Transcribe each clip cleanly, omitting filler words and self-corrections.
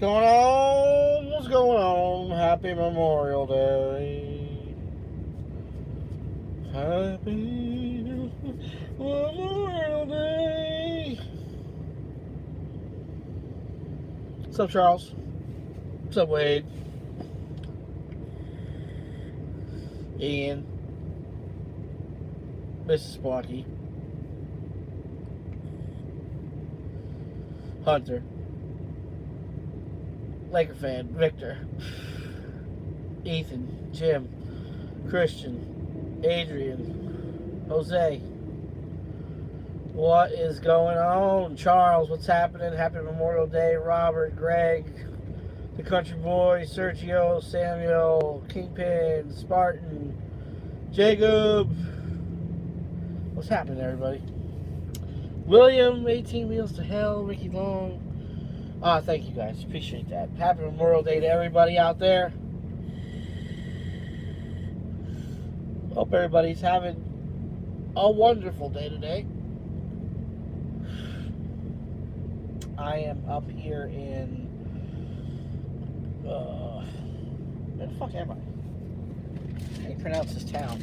going on? What's going on? Happy Memorial Day. Happy Memorial Day. What's up, Charles? What's up, Wade? Ian. Mrs. Sparky. Hunter. Laker fan. Victor. Ethan. Jim. Christian. Adrian. Jose. What is going on? Charles, what's happening? Happy Memorial Day. Robert. Greg. The Country Boy. Sergio. Samuel. Kingpin. Spartan. Jacob. What's happening, everybody? William, 18 Wheels to Hell, Ricky Long. Thank you guys. Appreciate that. Happy Memorial Day to everybody out there. Hope everybody's having a wonderful day today. I am up here in... where the fuck am I? How do you pronounce this town?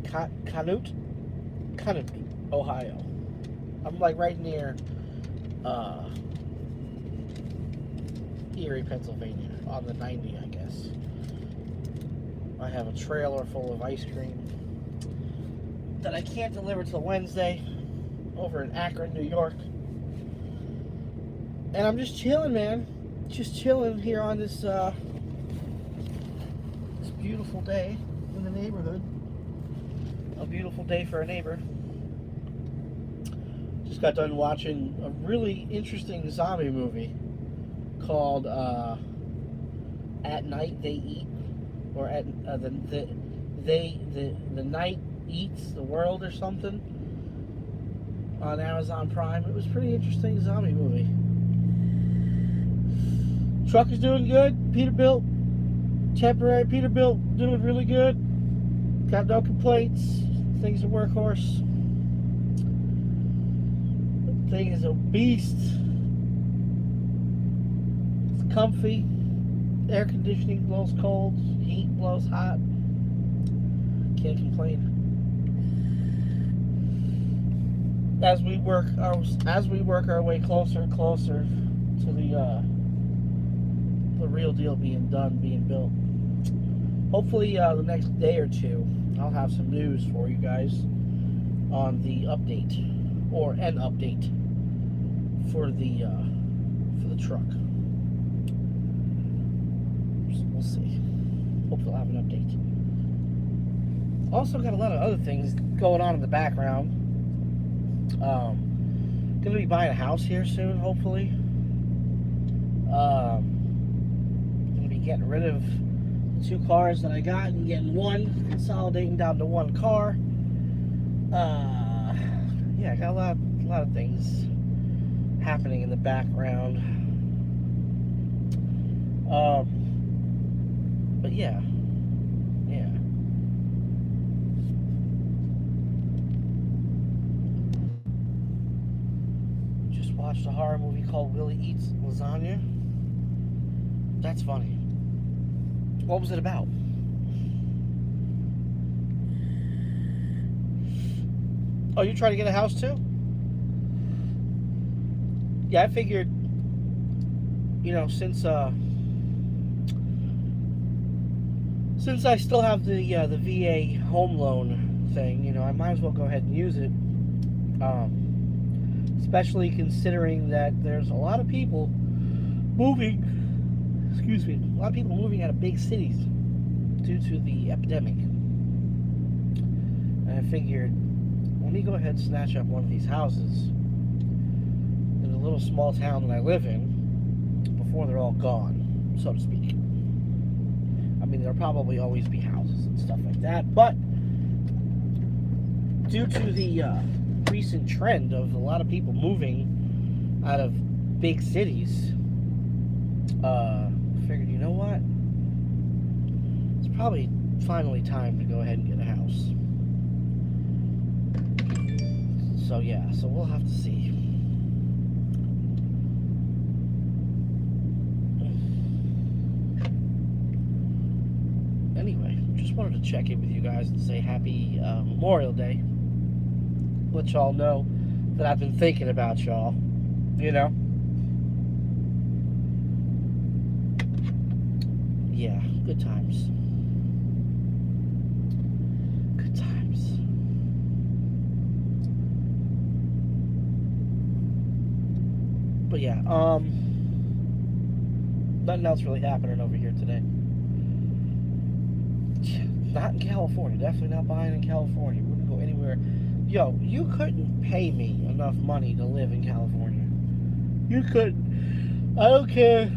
Tunkhannock, Ohio. I'm like right near Erie, Pennsylvania, on the 90, I guess. I have a trailer full of ice cream that I can't deliver till Wednesday over in Akron, New York. And I'm just chilling, man. Just chilling here on this this beautiful day in the neighborhood. A beautiful day for a neighbor. Just got done watching a really interesting zombie movie called At Night They Eat, or at the Night Eats the World or something, on Amazon Prime. It was a pretty interesting zombie movie. Truck is doing good. Peterbilt, temporary Peterbilt, doing really good. Got no complaints. Thing's a workhorse. The thing is a beast. It's comfy. Air conditioning blows cold. Heat blows hot. Can't complain. As we work our way closer and closer to the real deal being done, being built. Hopefully the next day or two I'll have some news for you guys on the update, or an update for the truck. So we'll see. Hopefully I'll have an update. Also got a lot of other things going on in the background. Gonna be buying a house here soon, hopefully. Gonna be getting rid of 2 cars that I got and getting one, consolidating down to 1 car. Yeah, I got a lot of things happening in the background. But yeah. Just watched a horror movie called Willie Eats Lasagna. That's funny. What was it about? Oh, you trying to get a house too? Yeah, I figured, you know, since I still have the VA home loan thing, you know, I might as well go ahead and use it. Especially considering that there's a lot of people moving. Excuse me, a lot of people moving out of big cities due to the epidemic. And I figured, let me go ahead and snatch up one of these houses in the little small town that I live in before they're all gone, so to speak. I mean, there'll probably always be houses and stuff like that, but due to the recent trend of a lot of people moving out of big cities, figured, you know what? It's probably finally time to go ahead and get a house. So yeah, so we'll have to see. Anyway, just wanted to check in with you guys and say happy Memorial Day. Let y'all know that I've been thinking about y'all, you know? Yeah, good times. Good times. But yeah, nothing else really happening over here today. Not in California. Definitely not buying in California. Wouldn't go anywhere. Yo, you couldn't pay me enough money to live in California. You couldn't. I don't care.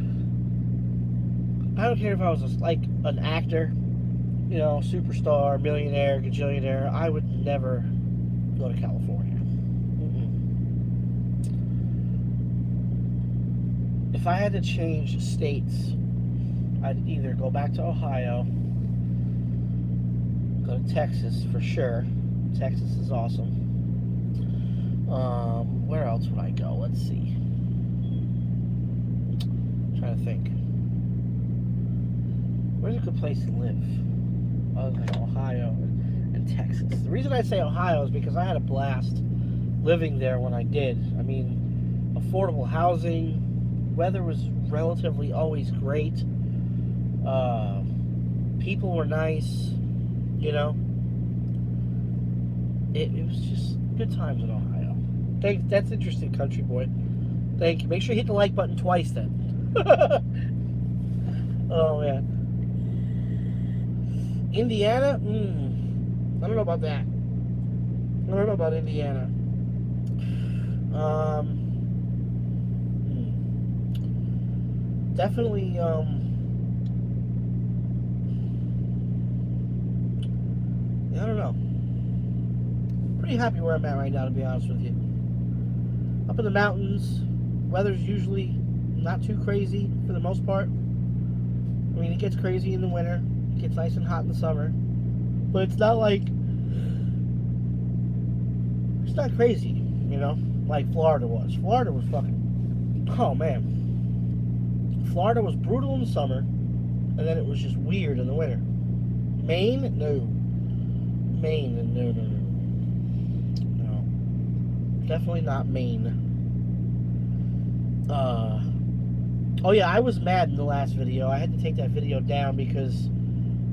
I don't care if I was like an actor, you know, superstar, millionaire, gajillionaire. I would never go to California. If I had to change states, I'd either go back to Ohio, go to Texas for sure. Texas is awesome. Where else would I go? Let's see. I'm trying to think. Where's a good place to live other than Ohio and Texas? The reason I say Ohio is because I had a blast living there when I did. I mean, affordable housing, weather was relatively always great. People were nice, you know. It was just good times in Ohio. That's interesting, country boy. Thank you. Make sure you hit the like button twice then. Oh man. Indiana? I don't know about that. I don't know about Indiana. Definitely, I don't know. Pretty happy where I'm at right now, to be honest with you. Up in the mountains, weather's usually not too crazy for the most part. I mean, it gets crazy in the winter. It gets nice and hot in the summer. But it's not like... It's not crazy, you know? Like Florida was. Florida was fucking... Oh, man. Florida was brutal in the summer. And then it was just weird in the winter. Maine? No. Maine? No. No. Definitely not Maine. Oh yeah, I was mad in the last video. I had to take that video down because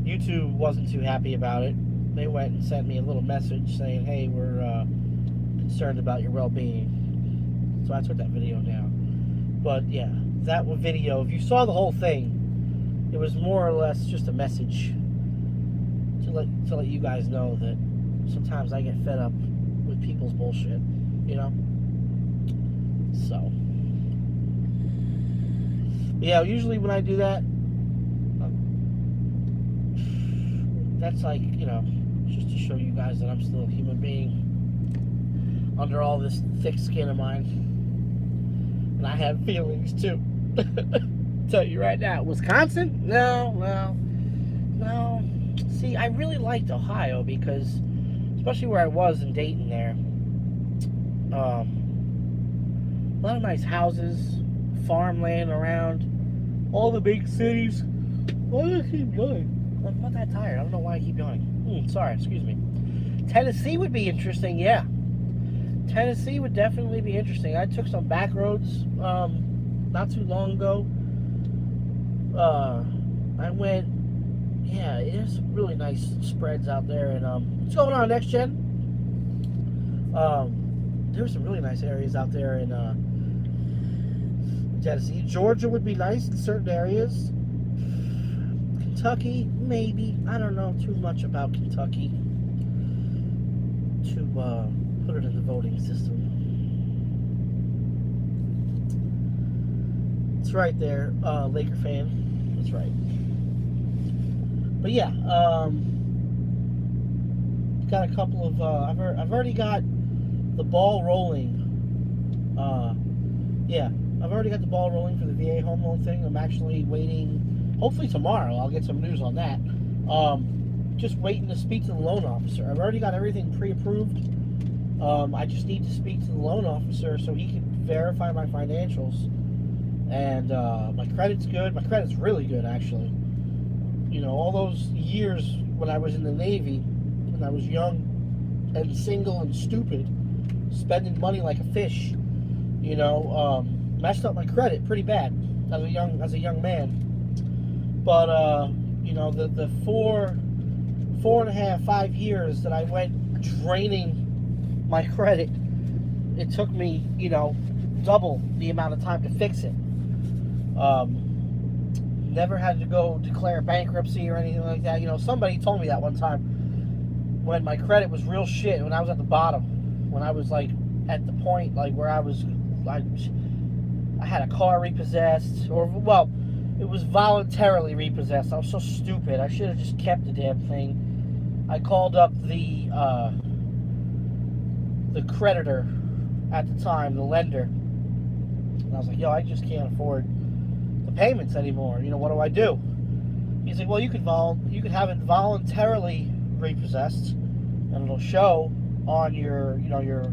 YouTube wasn't too happy about it. They went and sent me a little message saying, hey, we're concerned about your well-being. So I took that video down. But yeah, that video, if you saw the whole thing, it was more or less just a message to let you guys know that sometimes I get fed up with people's bullshit, you know? So... yeah, usually when I do that, that's like, you know, just to show you guys that I'm still a human being under all this thick skin of mine. And I have feelings too. Tell you right now, Wisconsin? No. See, I really liked Ohio because, especially where I was in Dayton there, a lot of nice houses, farmland around, all the big cities. Why do I keep yawning? I'm not that tired. I don't know why I keep yawning. Sorry, excuse me. Tennessee would be interesting, yeah. Tennessee would definitely be interesting. I took some back roads not too long ago. I went, yeah, there's some really nice spreads out there. And what's going on, Next Gen? There were some really nice areas out there in Tennessee. Georgia would be nice in certain areas. Kentucky, maybe. I don't know too much about Kentucky to put it in the voting system. It's right there, Laker fan. That's right. But yeah, got a couple of. I've already got the ball rolling. Yeah. I've already got the ball rolling for the VA home loan thing. I'm actually waiting. Hopefully tomorrow I'll get some news on that. Just waiting to speak to the loan officer. I've already got everything pre-approved I just need to speak to the loan officer so he can verify my financials. And my credit's good. My credit's really good, actually. You know, all those years when I was in the Navy, when I was young and single and stupid, spending money like a fish, you know, messed up my credit pretty bad as a young man. But you know, the 4.5, 5 years that I went draining my credit, it took me, you know, double the amount of time to fix it. Never had to go declare bankruptcy or anything like that. You know, somebody told me that one time when my credit was real shit, when I was at the bottom, when I was like at the point like where I had a car repossessed, or well, it was voluntarily repossessed. I was so stupid. I should have just kept the damn thing. I called up the creditor at the time, the lender, and I was like, yo, I just can't afford the payments anymore. You know, what do I do? He's like, well, you could have it voluntarily repossessed, and it'll show on your, you know, your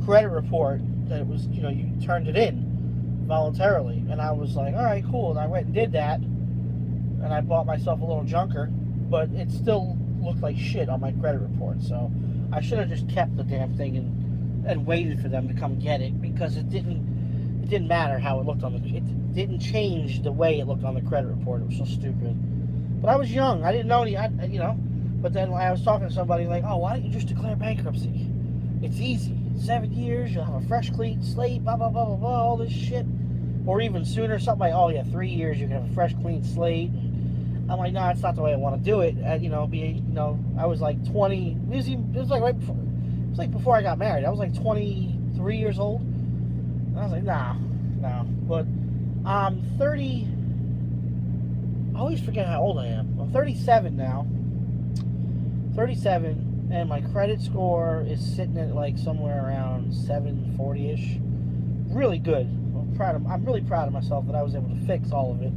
credit report that it was, you know, you turned it in voluntarily. And I was like, all right, cool. And I went and did that, and I bought myself a little junker, but it still looked like shit on my credit report. So I should have just kept the damn thing and waited for them to come get it, because it didn't matter how it looked on it didn't change the way it looked on the credit report. It was so stupid. But I was young. I didn't know any, you know. But then when I was talking to somebody like, oh, why don't you just declare bankruptcy? It's easy. 7 years, you'll have a fresh, clean slate, blah, blah, blah, blah, blah, all this shit. Or even sooner, something like, oh, yeah, 3 years, you can have a fresh, clean slate. I'm like, no, it's not the way I want to do it. You know, I was like 20. It was like right before. It was like before I got married. I was like 23 years old. And I was like, no. But I'm 30. I always forget how old I am. I'm 37 now. 37, and my credit score is sitting at like somewhere around 740-ish. Really good. I'm really proud of myself that I was able to fix all of it.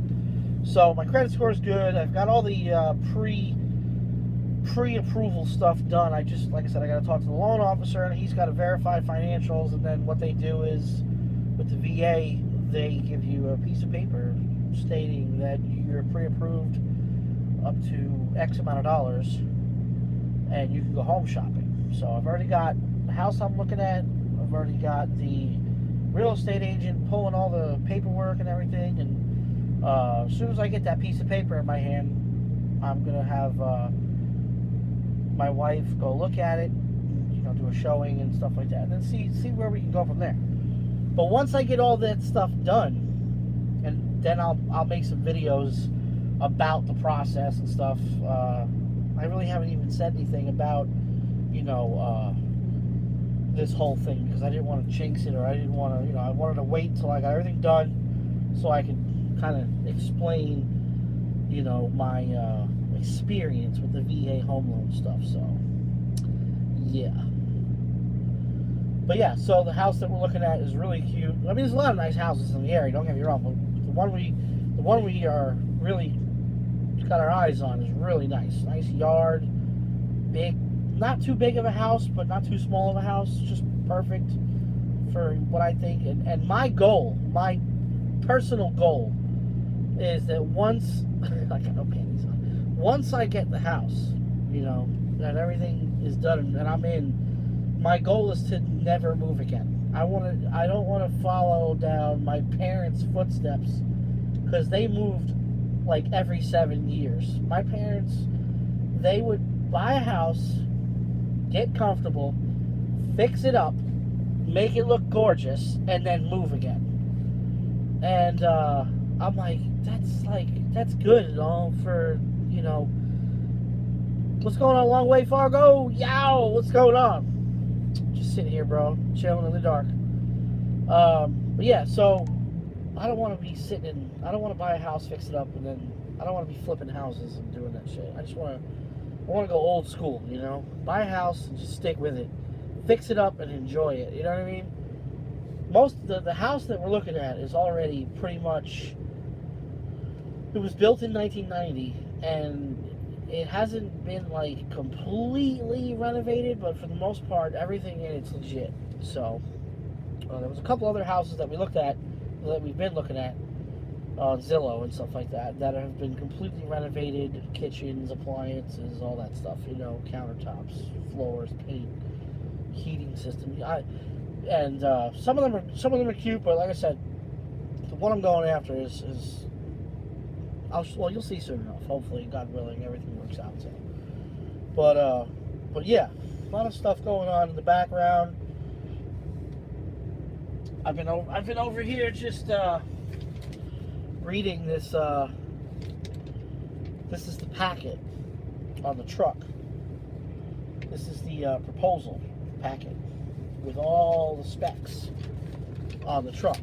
So my credit score is good. I've got all the pre-approval stuff done. Like I said, I got to talk to the loan officer, and he's got to verify financials. And then what they do is, with the VA, they give you a piece of paper stating that you're pre-approved up to X amount of dollars, and you can go home shopping. So I've already got the house I'm looking at. I've already got the real estate agent pulling all the paperwork and everything. And as soon as I get that piece of paper in my hand, I'm gonna have my wife go look at it, you know, do a showing and stuff like that, and then see where we can go from there. But once I get all that stuff done, and then I'll make some videos about the process and stuff. I really haven't even said anything about, you know, this whole thing, because I didn't want to jinx it, or I didn't want to, you know, I wanted to wait until I got everything done so I could kind of explain, you know, my experience with the VA home loan stuff. So yeah. But yeah, so the house that we're looking at is really cute. I mean, there's a lot of nice houses in the area, don't get me wrong, but the one we are really got our eyes on is really nice. Nice yard, big, not too big of a house, but not too small of a house. Just perfect for what I think. And my goal, my personal goal, is that once I got no panties on. Once I get the house, you know, that everything is done and I'm in, my goal is to never move again. I don't want to follow down my parents' footsteps, because they moved like every 7 years. My parents, they would buy a house, get comfortable, fix it up, make it look gorgeous, and then move again. And I'm like, that's good and all for, you know, what's going on, Long Way Fargo? Yow, what's going on? Just sitting here, bro, chilling in the dark. But yeah, so I don't want to be I don't want to buy a house, fix it up, and then I don't want to be flipping houses and doing that shit. I want to go old school, you know? Buy a house and just stick with it. Fix it up and enjoy it, you know what I mean? The house that we're looking at is already pretty much, it was built in 1990, and it hasn't been like completely renovated, but for the most part, everything in it's legit. So there was a couple other houses that we've been looking at on Zillow and stuff like that have been completely renovated, kitchens, appliances, all that stuff. Countertops, floors, paint, heating system. Some of them are cute, but like I said, the one I'm going after is you'll see soon enough. Hopefully, God willing, everything works out. So, but yeah, a lot of stuff going on in the background. I've been over here just reading this. This is the packet on the truck. This is the proposal packet with all the specs on the truck.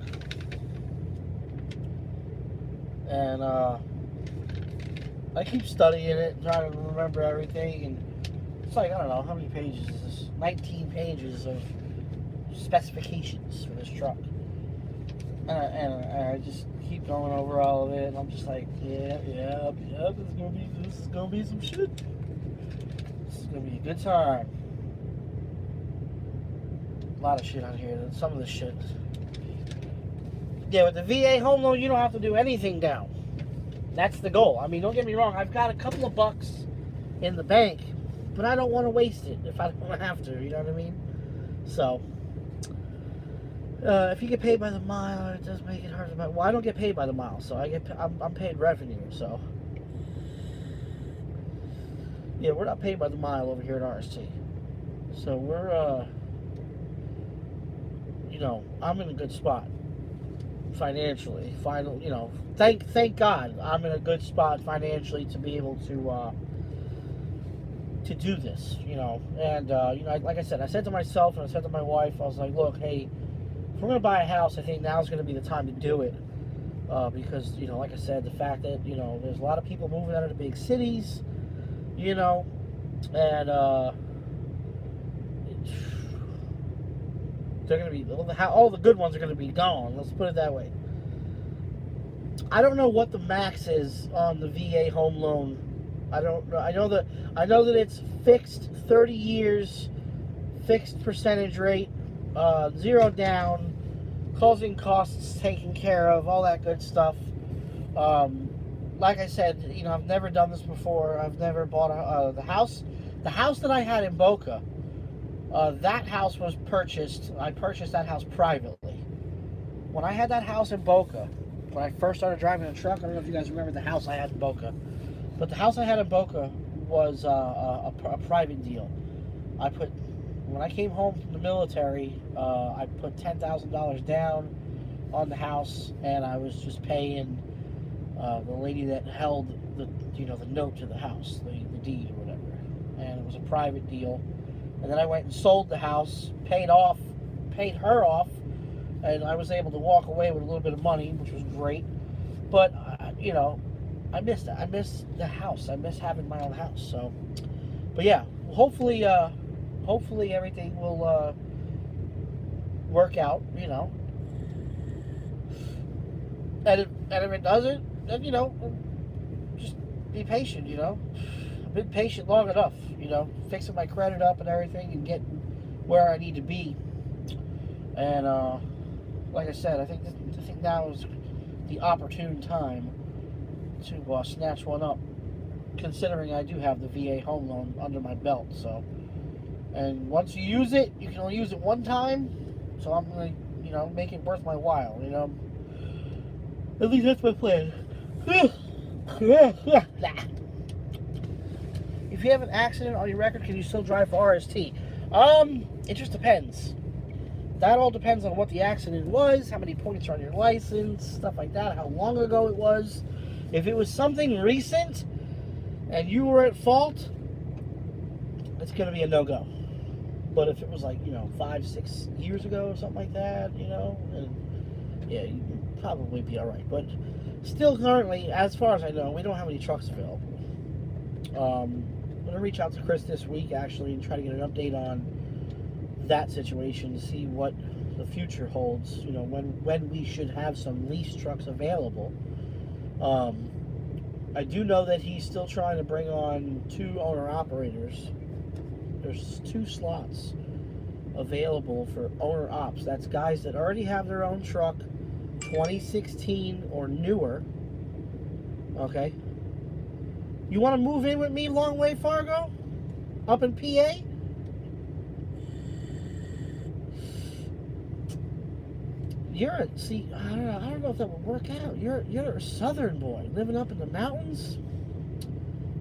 And I keep studying it and trying to remember everything, and it's like, I don't know, how many pages is this? 19 pages of specifications for this truck. And I just keep going over all of it, and I'm just like, yeah, this is gonna be some shit. This is gonna be a good time. A lot of shit on here. Some of the shit. Yeah, with the VA home loan, you don't have to do anything down. That's the goal. I mean, don't get me wrong. I've got a couple of bucks in the bank, but I don't want to waste it if I don't have to. You know what I mean? So, if you get paid by the mile, it does make it hard to buy. Well, I don't get paid by the mile, so I'm paid revenue. So, yeah, we're not paid by the mile over here at RST. So we're, I'm in a good spot financially. Thank God I'm in a good spot financially to be able to do this. And like I said to myself and I said to my wife, I was like, look, hey, if we're gonna buy a house, I think now's gonna be the time to do it, because like I said, the fact that there's a lot of people moving out of the big cities, and they're gonna be all the good ones are gonna be gone. Let's put it that way. I don't know what the max is on the VA home loan. I don't know. I know that it's fixed 30 years, fixed percentage rate, 0 down, closing costs taken care of, all that good stuff. Like I said, I've never done this before. I've never bought the house that I had in Boca. That house was purchased. I purchased that house privately. When I had that house in Boca, when I first started driving a truck, I don't know if you guys remember the house I had in Boca, but the house I had in Boca was a private deal. When I came home from the military, I put $10,000 down on the house, and I was just paying the lady that held the note to the house, the deed or whatever, and it was a private deal. And then I went and sold the house, paid her off, and I was able to walk away with a little bit of money, which was great. But I missed that. I miss the house. I miss having my own house. So, but yeah, hopefully everything will work out. And if it doesn't, then just be patient. I've been patient long enough. Fixing my credit up and everything, and getting where I need to be. And like I said, I think now is the opportune time to snatch one up, considering I do have the VA home loan under my belt. So, and once you use it, you can only use it one time. So I'm gonna, make it worth my while. At least that's my plan. If you have an accident on your record, can you still drive for RST? It just depends. That all depends on what the accident was, how many points are on your license, stuff like that, how long ago it was. If it was something recent and you were at fault, it's going to be a no-go. But if it was 5-6 years ago or something like that, then yeah, you'd probably be all right. But still, currently, as far as I know, we don't have any trucks available. I'm going to reach out to Chris this week, actually, and try to get an update on that situation to see what the future holds, when we should have some lease trucks available. I do know that he's still trying to bring on 2 owner-operators. There's 2 slots available for owner-ops. That's guys that already have their own truck, 2016 or newer. Okay? You want to move in with me, Long Way Fargo? Up in PA? See, I don't know if that would work out. You're a southern boy living up in the mountains.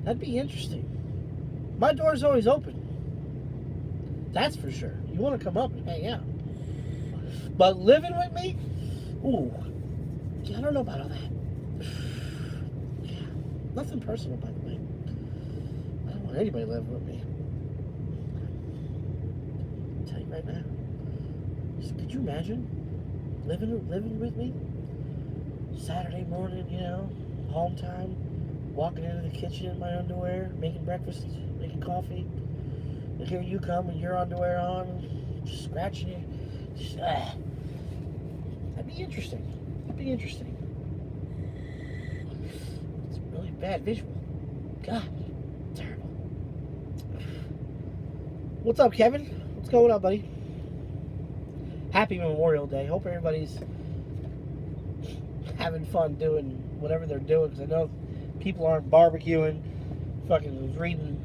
That'd be interesting. My door's always open. That's for sure. You want to come up and hang out. But living with me? Ooh. I don't know about all that. Yeah. Nothing personal, by the way. I don't want anybody living with me. I'll tell you right now. Could you imagine living with me? Saturday morning, home time, walking into the kitchen in my underwear, making breakfast, making coffee. And here you come with your underwear on, just scratching you. That'd be interesting. It's a really bad visual. God, terrible. What's up, Kevin? What's going on, buddy? Happy Memorial Day. Hope everybody's having fun doing whatever they're doing, because I know people aren't barbecuing. Fucking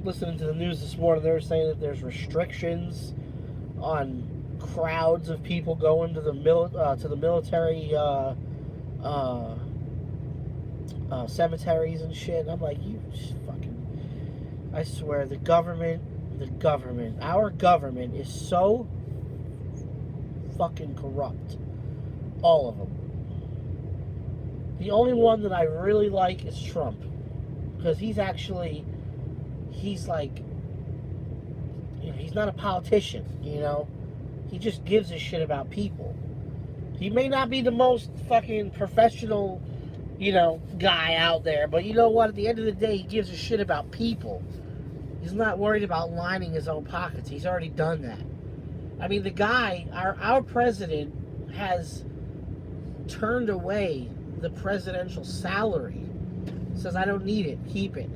listening to the news this morning, they were saying that there's restrictions on crowds of people going to the military cemeteries and shit. And I'm like, you fucking, I swear, our government is so fucking corrupt. All of them. The only one that I really like is Trump, because he's like, he's not a politician, he just gives a shit about people. He may not be the most fucking professional, guy out there, but you know what, at the end of the day, he gives a shit about people. He's not worried about lining his own pockets. He's already done that. I mean, the guy, our president, has turned away the presidential salary. Says, I don't need it, keep it.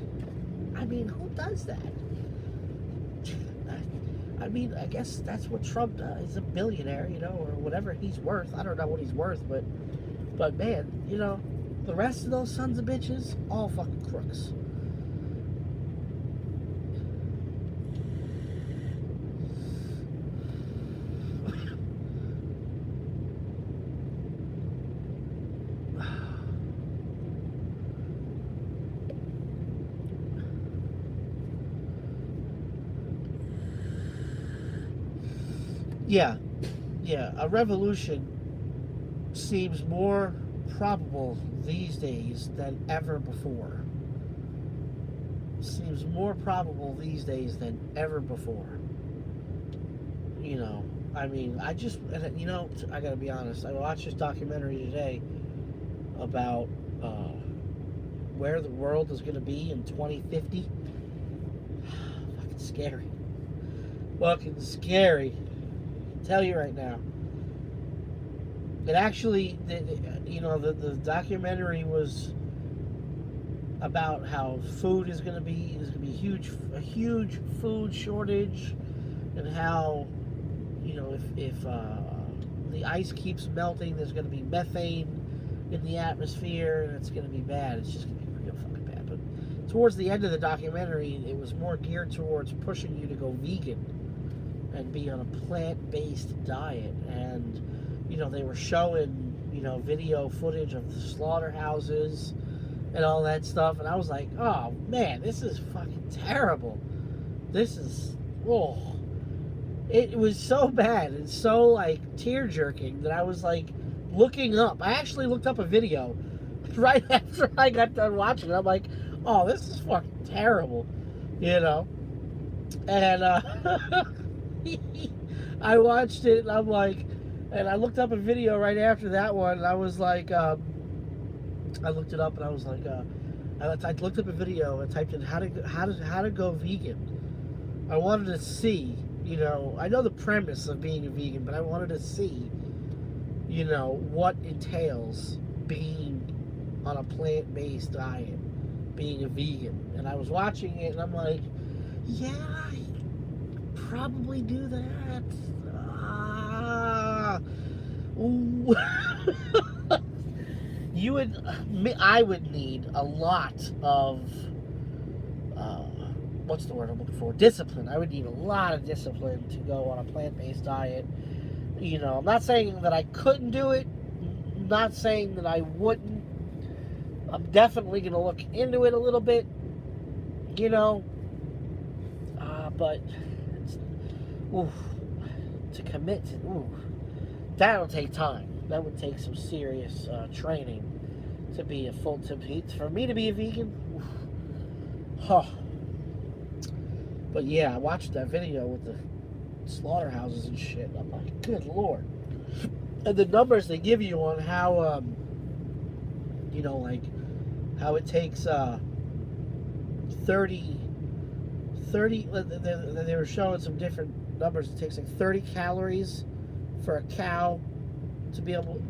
I mean, who does that? I mean, I guess that's what Trump does. He's a billionaire, or whatever he's worth. I don't know what he's worth, but man, the rest of those sons of bitches, all fucking crooks. Yeah, a revolution seems more probable these days than ever before. I mean, I gotta be honest, I watched this documentary today about where the world is gonna be in 2050. Fucking scary. Tell you right now. It actually, the documentary was about how food is going to be. There's going to be a huge food shortage, and how, if the ice keeps melting, there's going to be methane in the atmosphere, and it's going to be bad. It's just going to be real fucking bad. But towards the end of the documentary, it was more geared towards pushing you to go vegan and be on a plant-based diet. And they were showing video footage of the slaughterhouses and all that stuff, and I was like, oh man, this is fucking terrible. It was so bad and so like tear-jerking that I was like looking up. I actually looked up a video right after I got done watching it. I'm like, oh, this is fucking terrible, and I watched it, and I'm like, and I looked up a video right after that one, and I was like, I looked it up, and I was like, I looked up a video and typed in how to go vegan. I wanted to see, I know the premise of being a vegan, but I wanted to see, what entails being on a plant-based diet. being a vegan. And I was watching it, and I'm like, yeah, I probably do that. Ooh. I would need a lot of, what's the word I'm looking for? Discipline. I would need a lot of discipline to go on a plant-based diet. You know, I'm not saying that I couldn't do it. I'm not saying that I wouldn't. I'm definitely going to look into it a little bit, you know. But to commit to, that'll take time. That would take some serious training to be for me to be a vegan. Huh. But yeah, I watched that video with the slaughterhouses and shit. I'm like, good Lord. And the numbers they give you on how, you know, like how it takes 30, they were showing some different numbers. It takes like 30 calories for a cow to be able,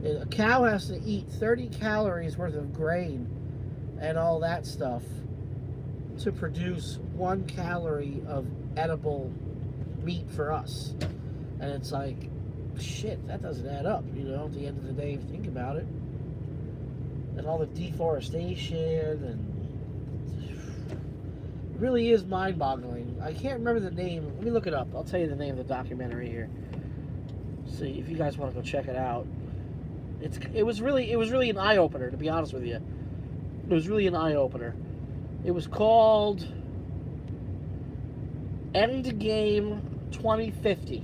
a cow has to eat 30 calories worth of grain and all that stuff to produce 1 calorie of edible meat for us. And it's like, shit, that doesn't add up, you know, at the end of the day, if you think about it. And all the deforestation, and it really is mind-boggling. I can't remember the name. Let me look it up. I'll tell you the name of the documentary here. See if you guys want to go check it out. It was really an eye-opener, to be honest with you. It was really an eye-opener. It was called Endgame 2050.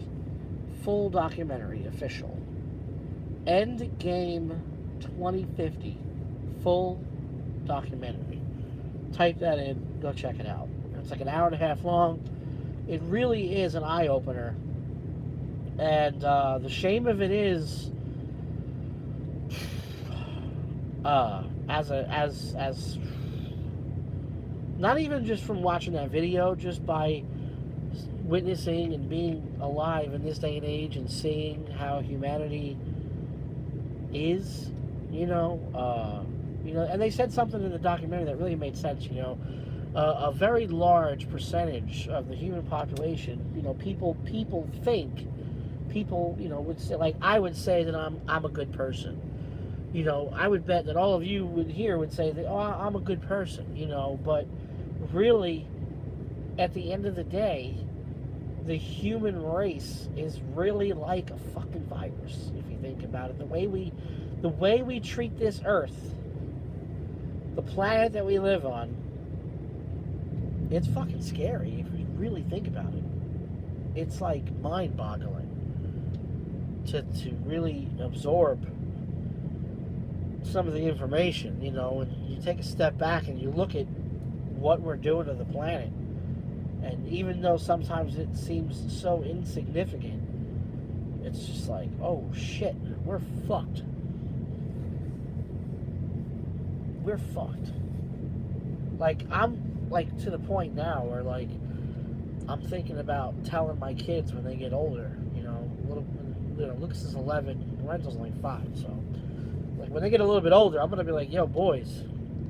Full documentary, official. Endgame 2050. Full documentary. Type that in, go check it out. It's like an hour and a half long. It really is an eye-opener. And the shame of it is, as not even just from watching that video, just by witnessing and being alive in this day and age and seeing how humanity is, you know, and they said something in the documentary that really made sense, you know. A very large percentage of the human population, you know, people think, you know, would say, like I would say that I'm a good person. You know, I would bet that all of you would say that, oh, I'm a good person, you know, but really, at the end of the day, the human race is really like a fucking virus, if you think about it. The way we treat this earth, the planet that we live on, it's fucking scary if you really think about it. It's like mind-boggling to really absorb some of the information, you know, and you take a step back and you look at what we're doing to the planet. And even though sometimes it seems so insignificant, it's just like, oh shit, we're fucked. We're fucked. Like, I'm like to the point now where like I'm thinking about telling my kids when they get older, you know, Lucas is 11, Lorenzo's only 5, so like when they get a little bit older, I'm gonna be like, yo, boys,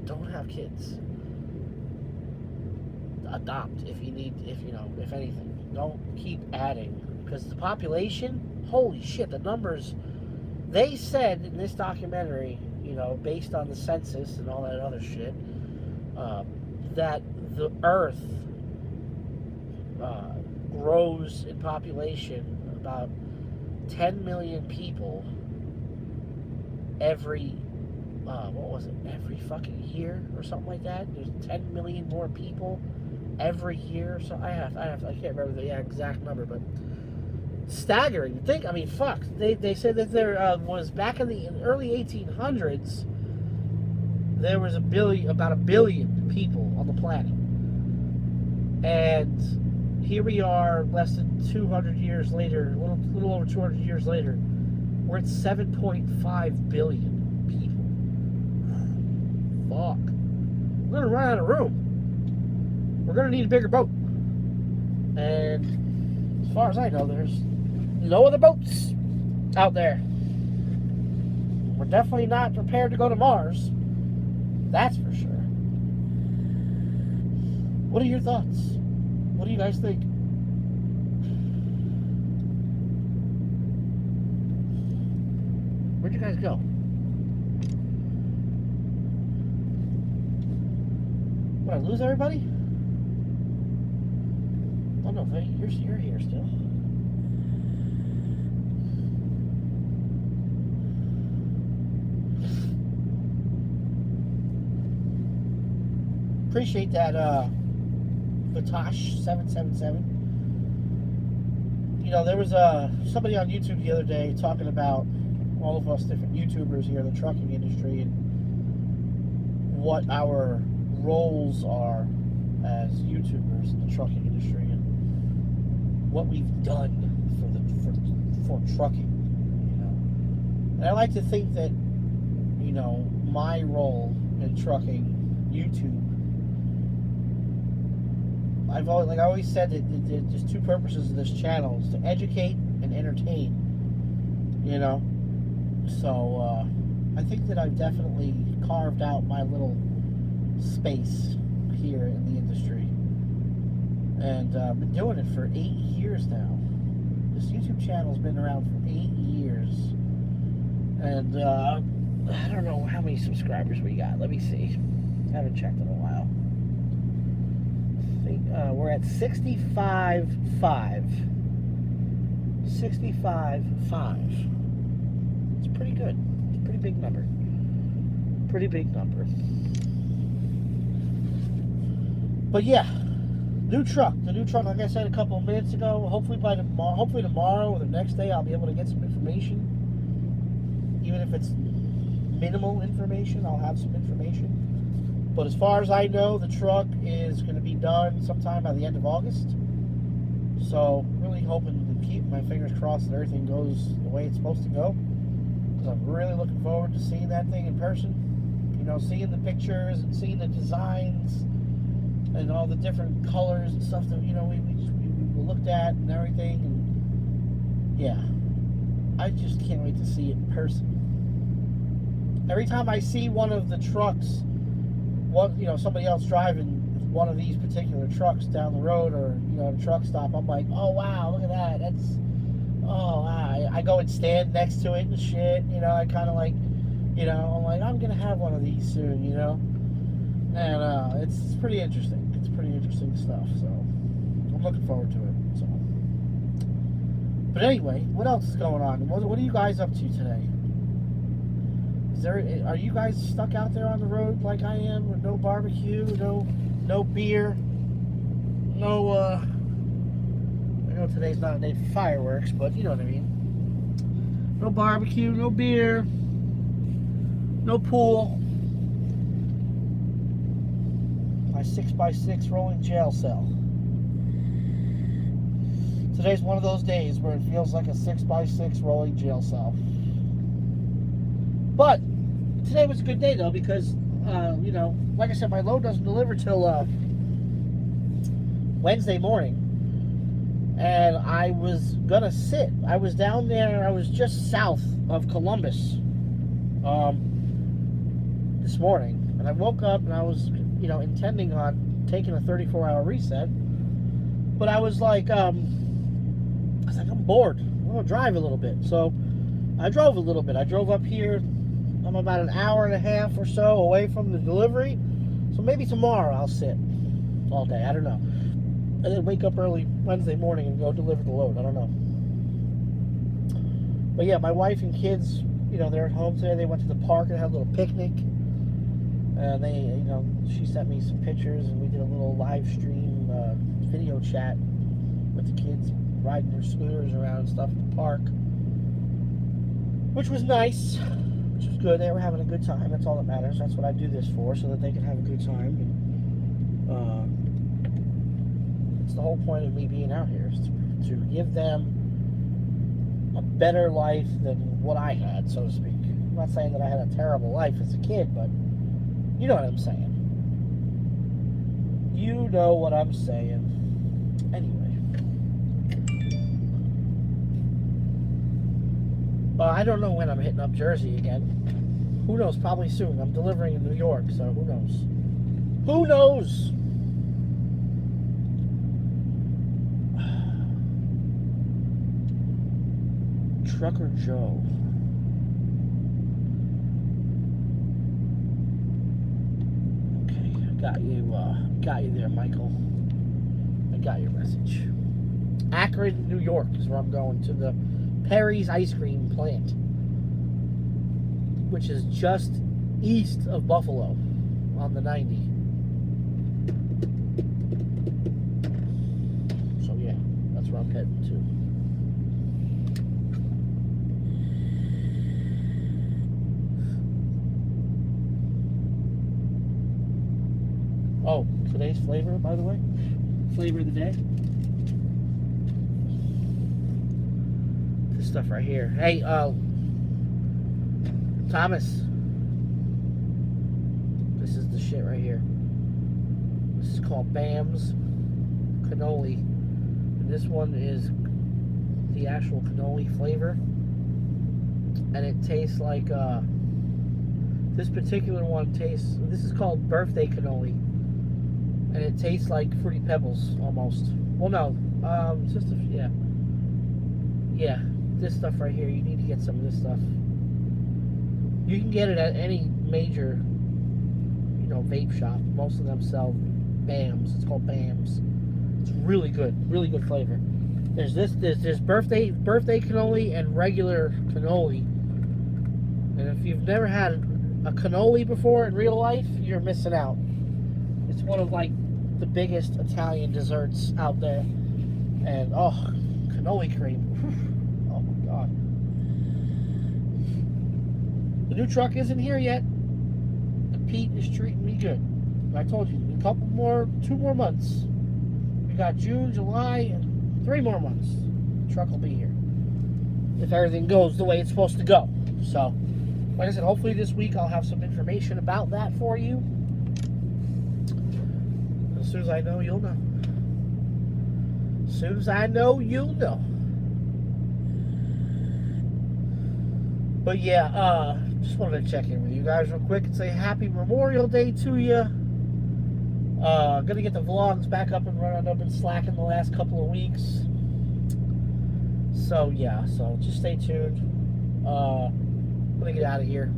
don't have kids. Adopt if anything. Don't keep adding, because the population, holy shit, the numbers. They said in this documentary, you know, based on the census and all that other shit, that the Earth grows in population about 10 million people every every fucking year or something like that. There's 10 million more people every year. So I can't remember the exact number, but staggering. Think, I mean, fuck. They said that there was back in the early 1800s, there was about a billion people on the planet, and here we are, less than 200 years later, a little over 200 years later, we're at 7.5 billion people. Fuck. We're gonna run out of room. We're gonna need a bigger boat. And as far as I know, there's no other boats out there. We're definitely not prepared to go to Mars. That's for sure. What are your thoughts? What do you guys think? Where'd you guys go? Did I lose everybody? Oh no, you're here still. Appreciate that, Vatosh 777. You know, there was somebody on YouTube the other day talking about all of us different YouTubers here in the trucking industry and what our roles are as YouTubers in the trucking industry and what we've done for trucking, you know. And I like to think that, you know, my role in trucking, YouTube, I always said that there's two purposes of this channel: is to educate and entertain. You know, so I think that I've definitely carved out my little space here in the industry, and I've been doing it for 8 years now. This YouTube channel's been around for 8 years, and I don't know how many subscribers we got. Let me see. I haven't checked in a while. We're at 65.5. 65.5. It's pretty good. It's a pretty big number. Pretty big number. But yeah, new truck. The new truck, like I said a couple of minutes ago. Hopefully tomorrow or the next day, I'll be able to get some information. Even if it's minimal information, I'll have some information. But as far as I know, the truck is going to be done sometime by the end of August. So, really hoping to keep my fingers crossed that everything goes the way it's supposed to go. Because I'm really looking forward to seeing that thing in person. You know, seeing the pictures and seeing the designs and all the different colors and stuff that, you know, we looked at and everything. And yeah, I just can't wait to see it in person. Every time I see one of the trucks, somebody else driving one of these particular trucks down the road, or at a truck stop, I'm like, oh wow, look at that. I go and stand next to it and shit. I kind of like, I'm like, I'm gonna have one of these soon, and it's pretty interesting. It's pretty interesting stuff. So I'm looking forward to it. So, but anyway, what else is going on? What are you guys up to today? Are you guys stuck out there on the road like I am, with no barbecue, no beer, no, I know today's not a day for fireworks, but you know what I mean. No barbecue, no beer, no pool. My 6x6 rolling jail cell. Today's one of those days where it feels like a 6x6 rolling jail cell. But today was a good day though, because like I said, my load doesn't deliver till Wednesday morning, and I was gonna sit. I was down there. I was just south of Columbus this morning, and I woke up and I was intending on taking a 34-hour reset, but I was like I'm bored. I'm gonna drive a little bit, so I drove a little bit. I drove up here. I'm about an hour and a half or so away from the delivery. So maybe tomorrow I'll sit all day. I don't know. And then wake up early Wednesday morning and go deliver the load. I don't know. But yeah, my wife and kids, they're at home today. They went to the park and had a little picnic. And they, she sent me some pictures, and we did a little live stream video chat with the kids riding their scooters around and stuff in the park, which was nice. Which was good. They were having a good time. That's all that matters. That's what I do this for, so that they can have a good time. And, it's the whole point of me being out here, is to give them a better life than what I had, so to speak. I'm not saying that I had a terrible life as a kid, but you know what I'm saying. You know what I'm saying. Anyway. I don't know when I'm hitting up Jersey again. Who knows? Probably soon. I'm delivering in New York, so who knows? Who knows? Trucker Joe. Okay, got you there, Michael. I got your message. Akron, New York is where I'm going, to the Perry's ice cream plant, which is just east of Buffalo on the 90. So yeah, that's where I'm heading to. Oh, today's flavor, by the way, flavor of the day. This stuff right here. Hey, Thomas. This is the shit right here. This is called Bam's Cannoli. And this one is the actual cannoli flavor. And it tastes like, this particular one tastes, this is called Birthday Cannoli. And it tastes like Fruity Pebbles, almost. Well, no, it's just yeah, this stuff right here, you need to get some of this stuff. You can get it at any major, vape shop. Most of them sell Bams. It's called Bams. It's really good flavor. There's birthday cannoli and regular cannoli. And if you've never had a cannoli before in real life, you're missing out. It's one of the biggest Italian desserts out there. And cannoli cream. Oh my god. The new truck isn't here yet. Pete is treating me good. I told you, 2 more months. We got June, July, and 3 more months. The truck will be here. If everything goes the way it's supposed to go. So, like I said, hopefully this week I'll have some information about that for you. As soon as I know, you'll know. As soon as I know, you'll know. But yeah, just wanted to check in with you guys real quick and say Happy Memorial Day to you. Gonna get the vlogs back up and running. I've been slacking the last couple of weeks. So yeah, so just stay tuned. I'm gonna get out of here.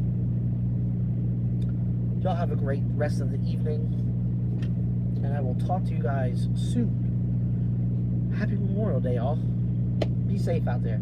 Y'all have a great rest of the evening. And I will talk to you guys soon. Happy Memorial Day, y'all. Be safe out there.